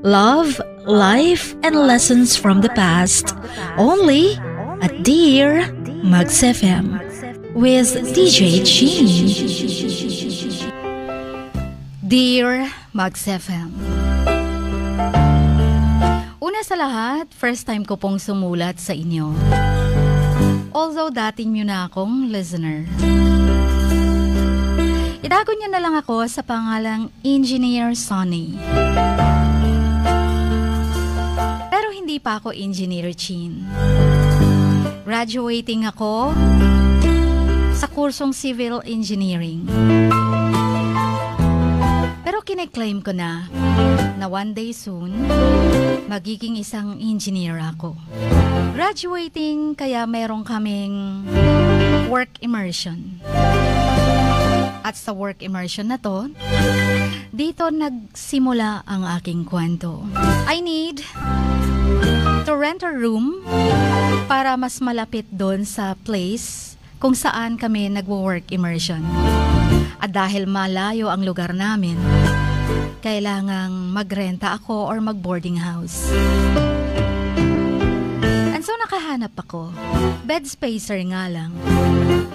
Love, life, and lessons from the past. Only at Dear Mags FM with DJ Chin. Dear Mags FM. Una sa lahat, first time ko pong sumulat sa inyo. Although dating nyo na akong listener. Itago niyo na lang ako sa pangalang Engineer Sonny. Pero hindi pa ako Engineer Chin. Graduating ako sa kursong Civil Engineering. Pero kine-claim ko na one day soon, magiging isang engineer ako. Graduating, kaya meron kaming work immersion. At sa work immersion na to, dito nagsimula ang aking kwento. I need to rent a room para mas malapit doon sa place kung saan kami nagwo-work immersion. At dahil malayo ang lugar namin, kailangang magrenta ako or mag-boarding house. And so nakahanap ako. Bed spacer nga lang.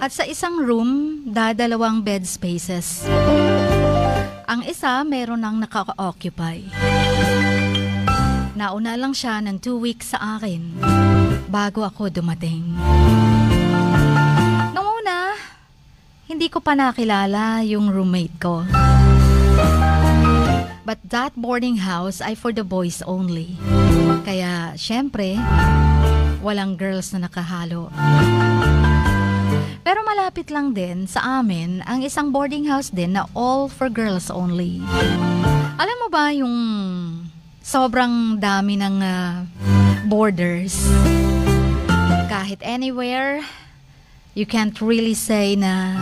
At sa isang room, dalawang bed spaces. Ang isa, meron nang naka-occupy. Nauna lang siya ng 2 weeks sa akin bago ako dumating. Noong una, hindi ko pa nakilala yung roommate ko. But that boarding house ay for the boys only. Kaya, syempre, walang girls na nakahalo. Pero malapit lang din sa amin ang isang boarding house din na all for girls only. Alam mo ba yung sobrang dami ng boarders? Kahit anywhere, you can't really say na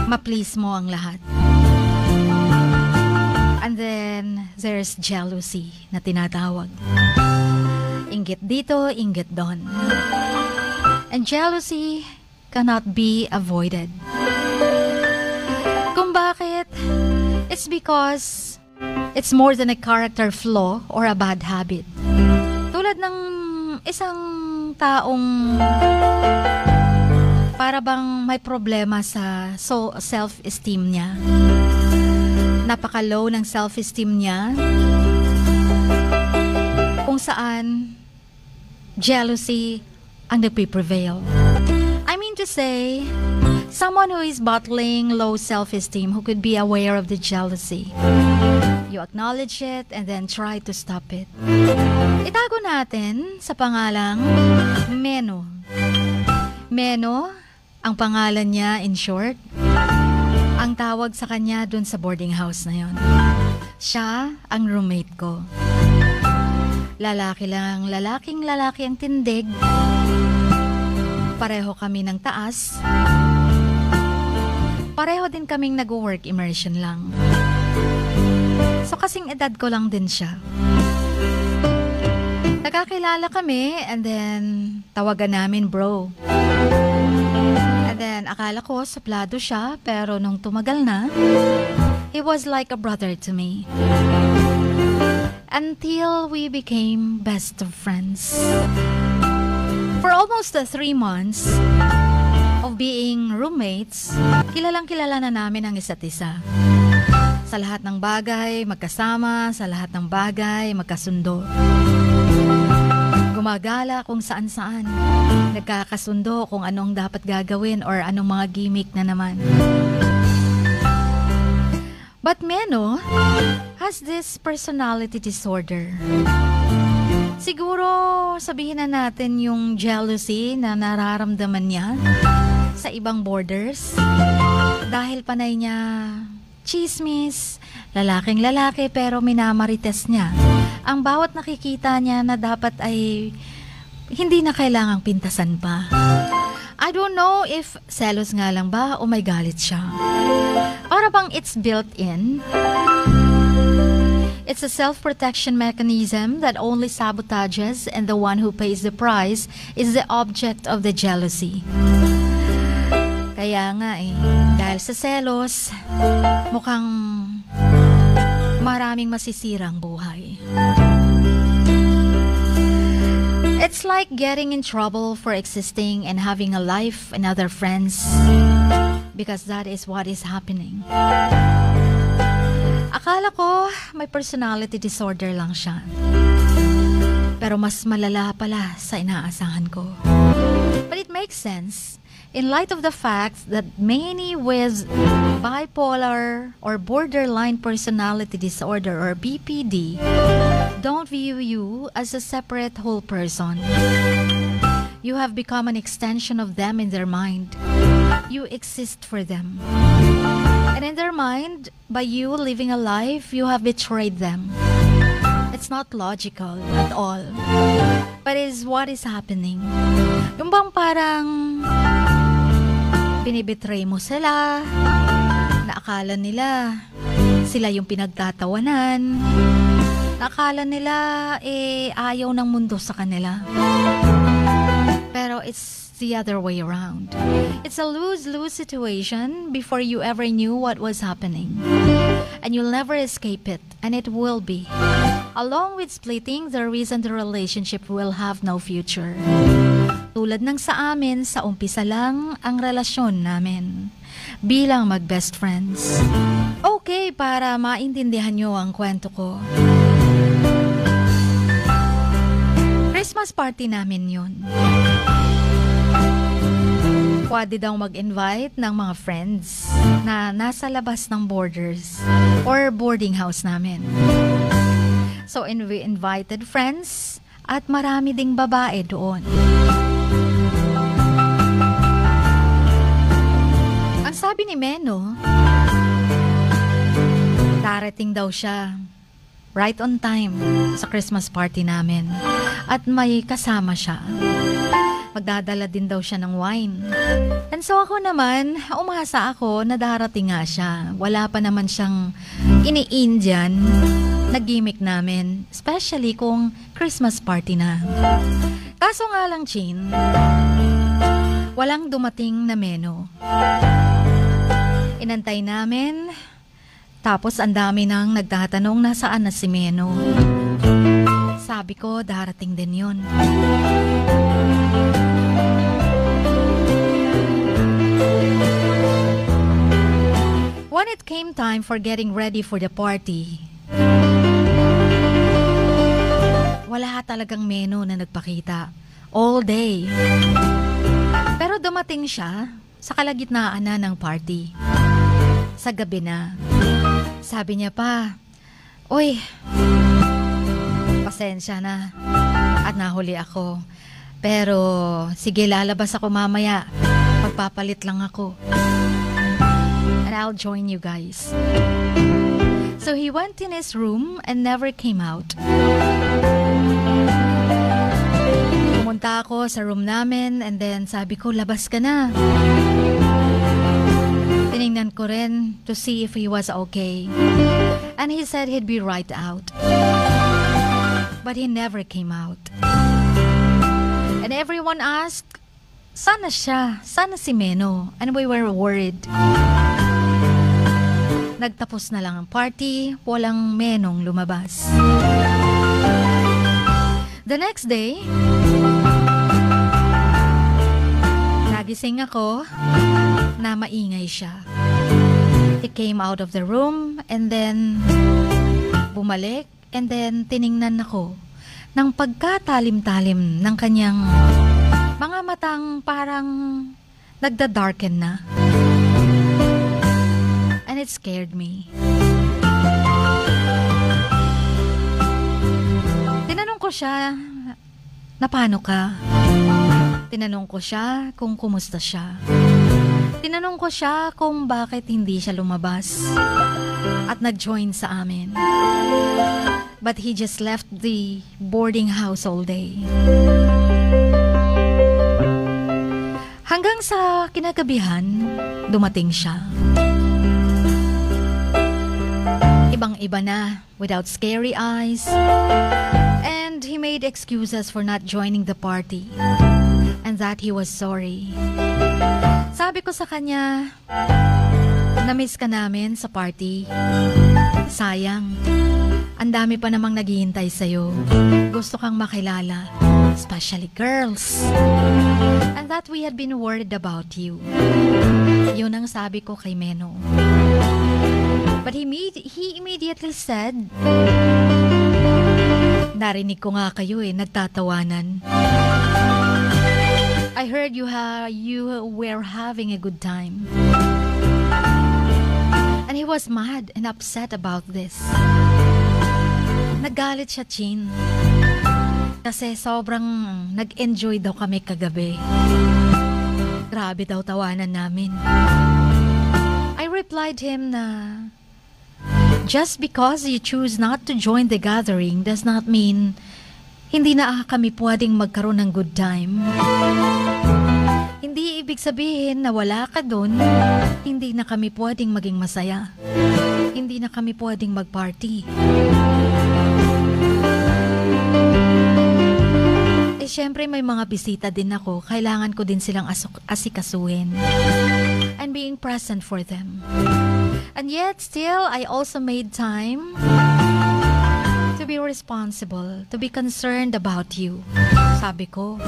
ma-please mo ang lahat. And then, there's jealousy na tinatawag. Inggit dito, inggit doon. And jealousy cannot be avoided. Kung bakit? It's because it's more than a character flaw or a bad habit. Tulad ng isang taong para bang may problema sa self-esteem niya. Napaka-low ng self-esteem niya. Kung saan jealousy ang nagpe-prevail. I mean to say, someone who is battling low self-esteem who could be aware of the jealousy. You acknowledge it and then try to stop it. Itago natin sa pangalang Meno. Meno, ang pangalan niya in short, ang tawag sa kanya dun sa boarding house na yon. Siya ang roommate ko. Lalaki lang, lalaking lalaki ang tindig. Pareho kami ng taas. Pareho din kaming nag-work immersion lang. So kasing edad ko lang din siya. Nagkakilala kami and then tawagan namin bro. And then akala ko suplado siya pero nung tumagal na, he was like a brother to me. Until we became best of friends. For almost 3 months of being roommates, kilalang-kilala na namin ang isa't isa. Sa lahat ng bagay, magkasama. Sa lahat ng bagay, magkasundo. Gumagala kung saan-saan. Nagkakasundo kung anong dapat gagawin or anong mga gimmick na naman. But Meno has this personality disorder. Siguro sabihin na natin yung jealousy na nararamdaman niya sa ibang boarders. Dahil panay niya chismis, lalaking lalaki pero minamarites niya. Ang bawat nakikita niya na dapat ay hindi na kailangang pintasan pa. I don't know if selos nga lang ba o may galit siya. Para bang it's built in. It's a self-protection mechanism that only sabotages, and the one who pays the price is the object of the jealousy. Kaya nga dahil sa selos, mukhang maraming masisirang buhay. like getting in trouble for existing and having a life and other friends because that is what is happening. Akala ko may personality disorder lang siya. Pero mas malala pala sa inaasahan ko. But it makes sense in light of the fact that many with bipolar or borderline personality disorder or BPD don't view you as a separate whole person. You have become an extension of them in their mind. You exist for them. And in their mind, by you living a life, you have betrayed them. It's not logical at all. But it's what is happening. Yung bang parang binibetray mo sila, na akala nila sila yung pinagtatawanan, na akala nila ayaw ng mundo sa kanila. Pero it's the other way around. It's a lose-lose situation before you ever knew what was happening. And you'll never escape it, and it will be. Along with splitting, the reason the relationship will have no future. Tulad ng sa amin, sa umpisa lang ang relasyon namin bilang mag-best friends. Okay, para maintindihan nyo ang kwento ko. Christmas party namin yun. Pwede daw mag-invite ng mga friends na nasa labas ng borders or boarding house namin. So we invited friends at marami ding babae doon. Ang sabi ni Meno, darating daw siya right on time sa Christmas party namin at may kasama siya. Magdadala din daw siya ng wine. And so ako naman, umasa ako na darating nga siya. Wala pa naman siyang ini-Indian na gimmick namin, especially kung Christmas party na. Kaso nga lang, Chin, walang dumating na menu. Inantay namin, tapos ang dami nang nagtatanong nasaan na si Meno. Sabi ko, darating din yun. When it came time for getting ready for the party, wala talagang Meno na nagpakita. All day. Pero dumating siya sa kalagitnaan na ng party. Sa gabi na. Sabi niya pa, "Uy, pasensya na at nahuli ako. Pero sige, lalabas ako mamaya. Pagpapalit lang ako. And I'll join you guys." So he went in his room and never came out. Pumunta ako sa room namin and then sabi ko, labas ka na. Tinignan ko rin to see if he was okay. And he said he'd be right out. But he never came out. And everyone asked, sana siya? Sana si Meno? And we were worried. Nagtapos na lang ang party, walang Menong lumabas. The next day, nagising ako na maingay siya. He came out of the room and then bumalik and then tiningnan ako ng pagkatalim-talim ng kanyang mga matang parang nagda-darken na. And it scared me. Tinanong ko siya, na paano ka? Tinanong ko siya kung kumusta siya. Tinanong ko siya kung bakit hindi siya lumabas at nag-join sa amin. But he just left the boarding house all day. Hanggang sa kinagabihan, dumating siya. Ibang-iba na, without scary eyes. And he made excuses for not joining the party. And that he was sorry. Sabi ko sa kanya, na-miss ka namin sa party. Sayang, ang dami pa namang naghihintay sa'yo. Gusto kang makilala. especially girls, and that we had been worried about you. Yun ang sabi ko kay Meno. But he immediately said, narinig ko nga kayo nagtatawanan. I heard you were having a good time. And he was mad and upset about this. Nagalit siya, Chin. Kasi sobrang nag-enjoy daw kami kagabi. Grabe daw tawanan namin. I replied him na just because you choose not to join the gathering does not mean hindi na kami pwedeng magkaroon ng good time. Hindi ibig sabihin na wala ka dun, hindi na kami pwedeng maging masaya. Hindi na kami pwedeng mag-party. Siyempre may mga bisita din ako, kailangan ko din silang asikasuhin. And being present for them. And yet still, I also made time to be responsible, to be concerned about you. Sabi ko.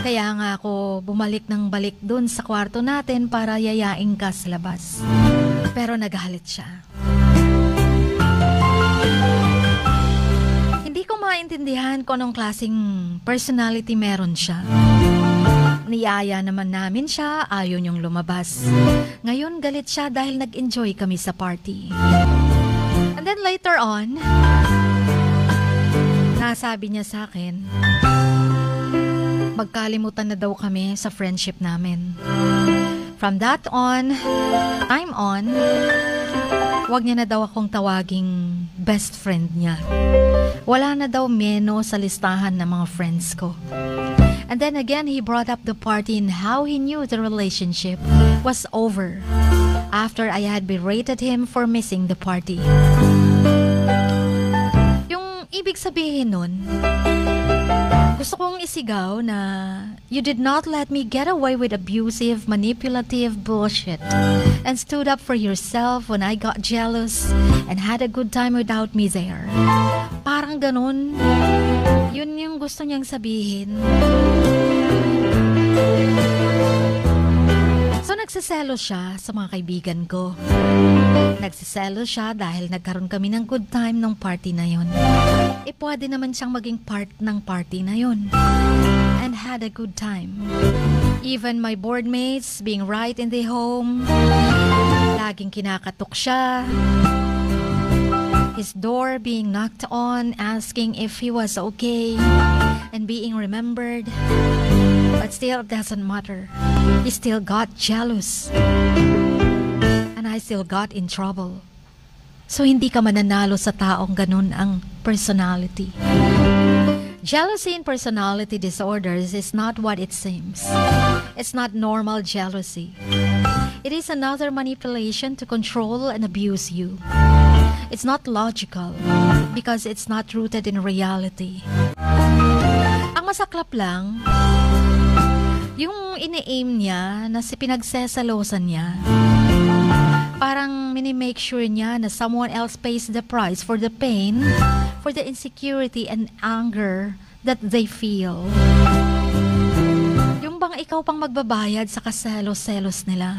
Kaya nga ako bumalik ng balik dun sa kwarto natin para yayain ka sa labas. Pero nagalit siya. Hindi ko maintindihan kung anong klaseng personality meron siya. Niyaya naman namin siya, ayaw niyong lumabas. Ngayon galit siya dahil nag-enjoy kami sa party. And then later on, nasabi niya sa akin, magkalimutan na daw kami sa friendship namin. From that on, time on, wag niya na daw akong tawaging best friend niya. Wala na daw Meno sa listahan ng mga friends ko. And then again, he brought up the party and how he knew the relationship was over after I had berated him for missing the party. Yung ibig sabihin nun, gusto kong isigaw na you did not let me get away with abusive, manipulative bullshit and stood up for yourself when I got jealous and had a good time without me there. Parang ganun. Yun yung gusto niyang sabihin. So nagsiselos siya sa mga kaibigan ko. Nagsiselos siya dahil nagkaroon kami ng good time nung party na yun. Pwede naman siyang maging part ng party na yun. And had a good time. Even my board mates being right in the home. Laging kinakatok siya. His door being knocked on, asking if he was okay. And being remembered. But still, it doesn't matter. He still got jealous. And I still got in trouble. So, hindi ka mananalo sa taong ganun ang personality. Jealousy and personality disorders is not what it seems. It's not normal jealousy. It is another manipulation to control and abuse you. It's not logical because it's not rooted in reality. Ang masaklap lang, yung ini-aim niya na si pinagsesalosan niya, parang mini-make sure niya na someone else pays the price for the pain, for the insecurity and anger that they feel. Yung bang ikaw pang magbabayad sa kaselos-selos nila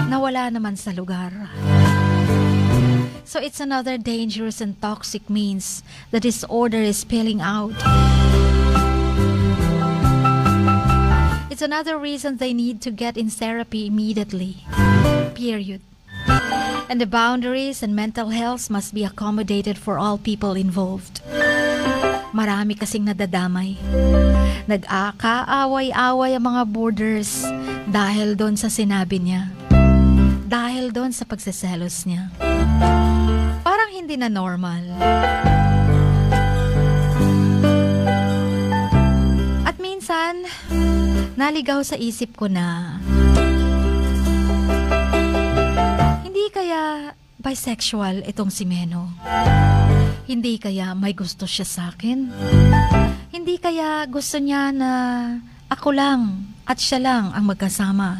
na wala naman sa lugar. So it's another dangerous and toxic means the disorder is spilling out. It's another reason they need to get in therapy immediately. Period. And the boundaries and mental health must be accommodated for all people involved. Marami kasing nadadamay. Nag-aaway-away ang mga borders dahil doon sa sinabi niya. Dahil doon sa pagseselos niya. Parang hindi na normal. At minsan, naligaw sa isip ko na hindi kaya bisexual itong si Meno? Hindi kaya may gusto siya sa akin? Hindi kaya gusto niya na ako lang at siya lang ang magkasama?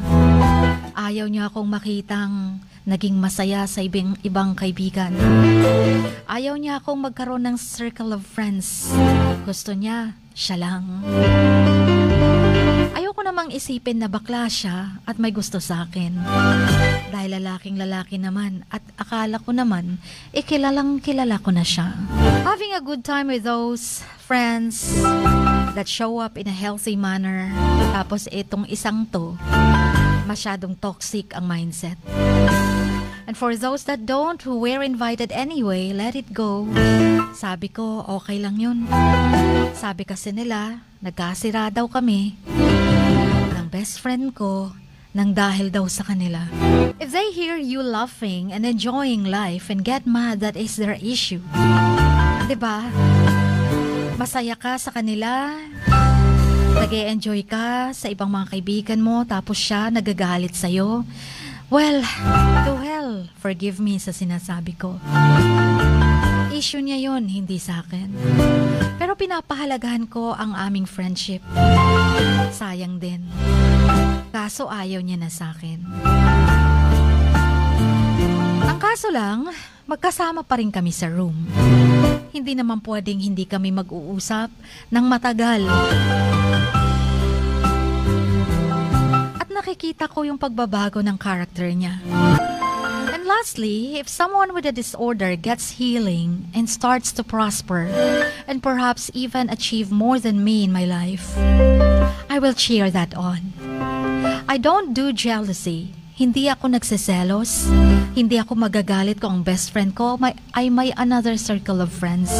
Ayaw niya akong makitang naging masaya sa ibang kaibigan. Ayaw niya akong magkaroon ng circle of friends. Gusto niya, siya lang. Ayoko namang isipin na bakla siya at may gusto sa akin. Dahil lalaking-lalaki naman at akala ko naman, kilalang kilala ko na siya. Having a good time with those friends that show up in a healthy manner. Tapos itong isang to, masyadong toxic ang mindset. And for those that don't, who were invited anyway, let it go. Sabi ko, okay lang yun. Sabi kasi nila, nagkasira daw kami ng best friend ko nang dahil daw sa kanila. If they hear you laughing and enjoying life and get mad, that is their issue. Diba? Masaya ka sa kanila, nag-e-enjoy ka sa ibang mga kaibigan mo, tapos siya nagagalit sa'yo. Well, to hell, forgive me sa sinasabi ko. Issue niya yun, hindi sa akin. Pero pinapahalagahan ko ang aming friendship. Sayang din. Kaso ayaw niya na sa akin. Ang kaso lang, magkasama pa rin kami sa room. Hindi naman pwedeng hindi kami mag-uusap ng matagal. At nakikita ko yung pagbabago ng character niya. And lastly, if someone with a disorder gets healing and starts to prosper and perhaps even achieve more than me in my life, I will cheer that on. I don't do jealousy. Hindi ako nagseselos. Hindi ako magagalit kung ang best friend ko ay may another circle of friends.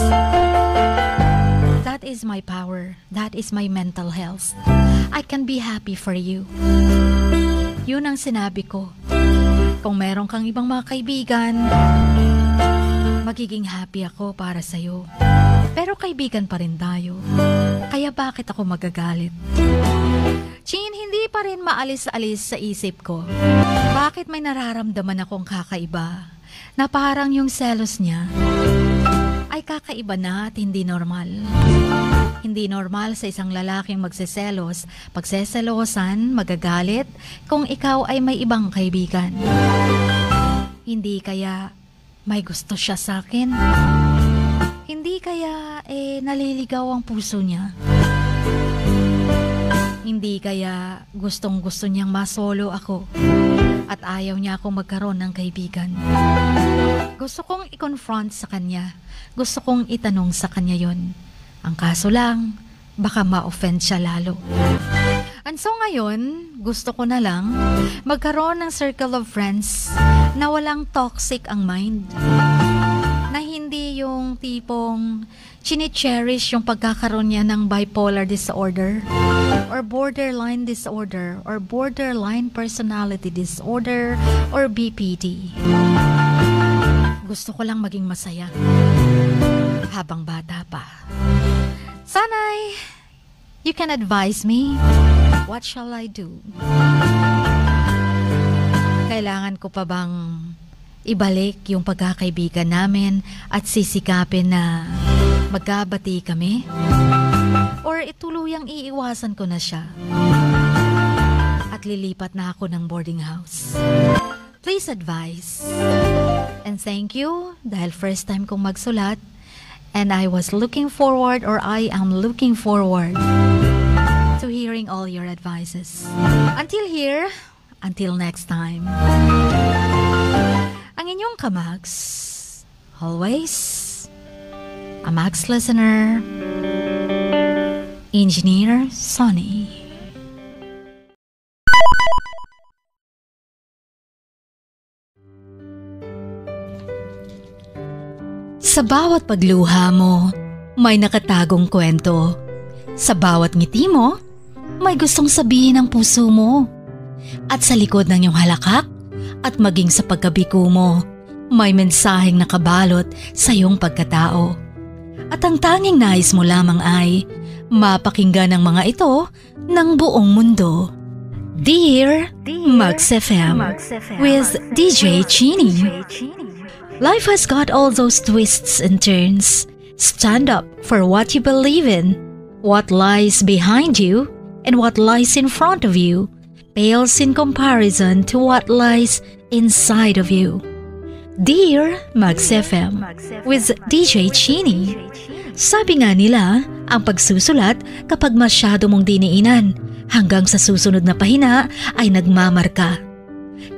That is my power. That is my mental health. I can be happy for you. Yun ang sinabi ko. Kung meron kang ibang mga kaibigan, magiging happy ako para sa'yo. Pero kaibigan pa rin tayo. Kaya bakit ako magagalit? Chin, hindi pa rin maalis-alis sa isip ko. Bakit may nararamdaman akong kakaiba? Na parang yung selos niya ay kakaiba na at hindi normal. Hindi normal sa isang lalaking magseselos, pagseselosan, magagalit kung ikaw ay may ibang kaibigan. Hindi kaya may gusto siya sa akin? Hindi kaya naliligaw ang puso niya? Hindi kaya gustong-gusto niyang masolo ako at ayaw niya akong magkaroon ng kaibigan? Gusto kong i-confront sa kanya. Gusto kong itanong sa kanya yon. Ang kaso lang, baka ma-offend siya lalo. And so ngayon, gusto ko na lang magkaroon ng circle of friends na walang toxic ang mind. Na hindi yung tipong chini-cherish yung pagkakaroon niya ng bipolar disorder or borderline disorder or borderline personality disorder or BPD. Gusto ko lang maging masaya habang bata pa. Sana'y you can advise me. What shall I do? Kailangan ko pa bang ibalik yung pagkakaibigan namin at sisikapin na magkabati kami? Or ituluyang iiwasan ko na siya at lilipat na ako ng boarding house? Please advise. And thank you dahil first time kong magsulat and I was looking forward or I am looking forward to hearing all your advices. Until here, until next time. Ang inyong kamags, always, a Max listener, Engineer Sonny. Sa bawat pagluha mo, may nakatagong kwento. Sa bawat ngiti mo, may gustong sabihin ng puso mo. At sa likod ng iyong halakak at maging sa pagkabiko mo, may mensaheng nakabalot sa iyong pagkatao. At ang tanging nais mo lamang ay mapakinggan ng mga ito ng buong mundo. Dear Max FM with DJ Chini. Life has got all those twists and turns. Stand up for what you believe in, what lies behind you, and what lies in front of you. pales in comparison to what lies inside of you. Dear Max FM with DJ Chini. Sabi nga nila, ang pagsusulat kapag masyado mong diniinan hanggang sa susunod na pahina ay nagmamarka.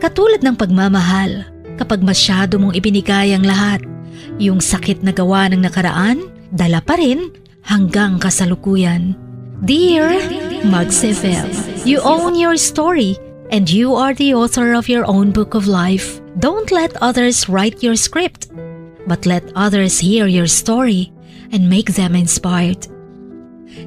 Katulad ng pagmamahal, kapag masyado mong ibinigay ang lahat, yung sakit na gawa ng nakaraan, dala pa rin hanggang kasalukuyan. Dear Max FM, you own your story and you are the author of your own book of life. Don't let others write your script, but let others hear your story and make them inspired.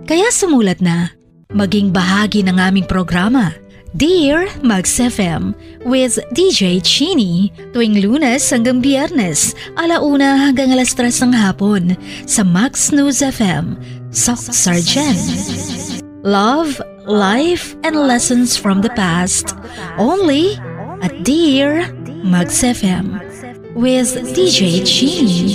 Kaya sumulat na, maging bahagi ng aming programa, Dear Max FM with DJ Chini, tuwing Lunes hanggang Biyernes, 1:00 hanggang 3:00 ng hapon sa Max News FM, Sock Sargent. Love, life, and lessons from the past, only at Dear Max FM with DJ Chini.